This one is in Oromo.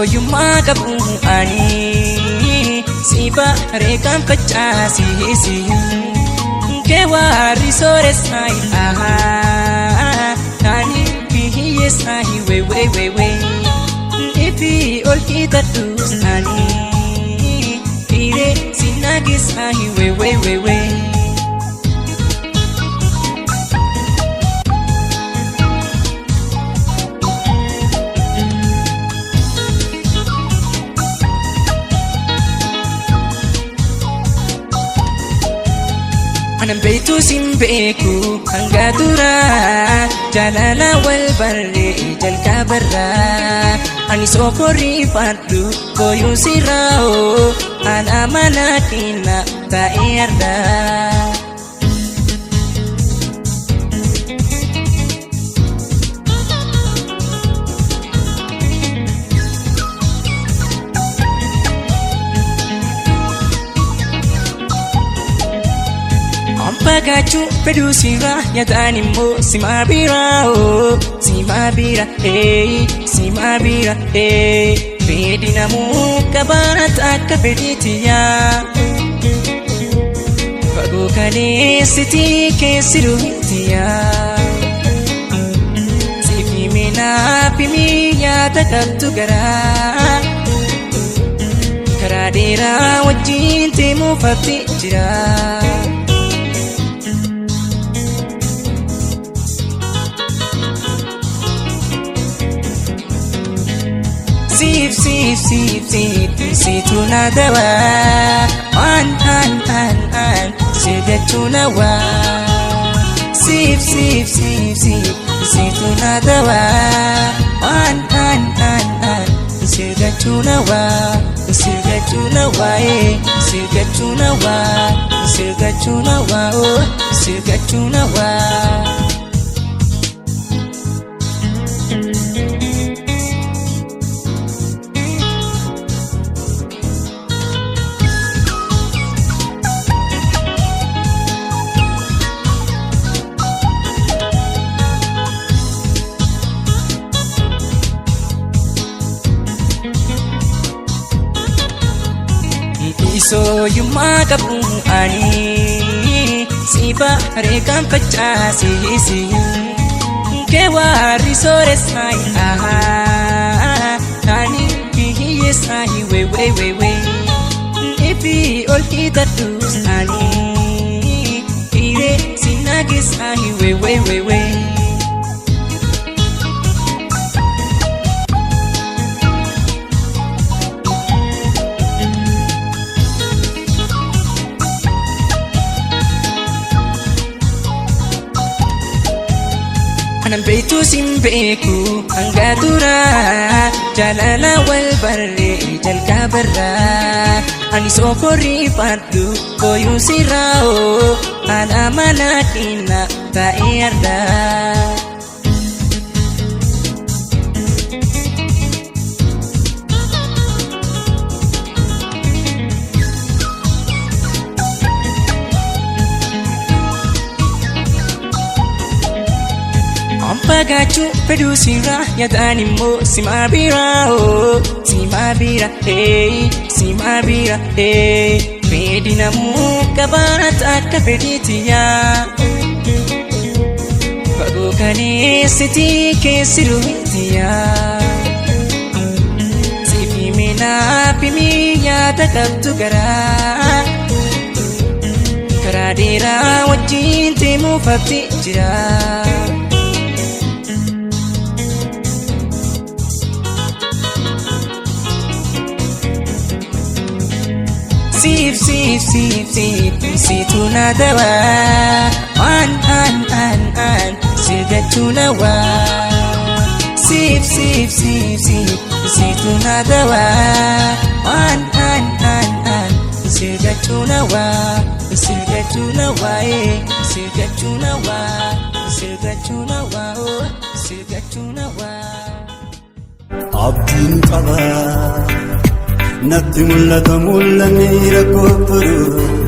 Isooyyummaa qabu ani si baaree kan facaasisi kee warri sooressaayi taani hiyyeessaayi weeweeweewee ifi ol hiixadhus ani hiree si naageessaayi weeweeweewee. Anan beektu sin beeku hanga duraa jaalala wal barree jalqabarraa ani sokorrii fadhu booyuu sirraa'oo ana mana keenya taa'ee ardaa. Pagaachu fedhu sirraa yaadaan immoo simaa biraa simaa bira simaa bira fedhi namuu qabaata akka fedhiitiyaa fagoo kaleessitii keessi duwitiyaa sifi meenaaf himii yaada qabdu garaa karaa dheeraa wajjin deemuufatti jira. Situ na dawa an situ na wa situ na dawa an situ na wa situ na wa situ na wa situ na wa situ na wa. Isooyyummaa qabu ani si baaree kan facaasisi kee warri sooressaayi taani hiyyeessaayi weeweeweewee ifi ol hiixadhus ani hiree si naageessaayi weeweeweewee. Anan beektu sin beeku hanga duraa jaalala wal barree jalqabarraa ani sokorrii fadhu booyuu sirraa'oo ana mana keenya taa'ee ardaa. Pagaachu fedhu sirraa yaadaan immoo simaa bira simaa bira fedhi namuu qabaata akka fedhiitiyaa fagoo kaleessitii keessi duwitiyaa sifi meenaaf himii yaada qabdu garaa karaa dheeraa wajjin deemuufatti jira. Situ na dawa an situ na wa situ na dawa an situ na wa situ na wa situ na wa situ na wa situ na wa. Abdiin qaba natti mul'ata mul'anni rakkoo furu.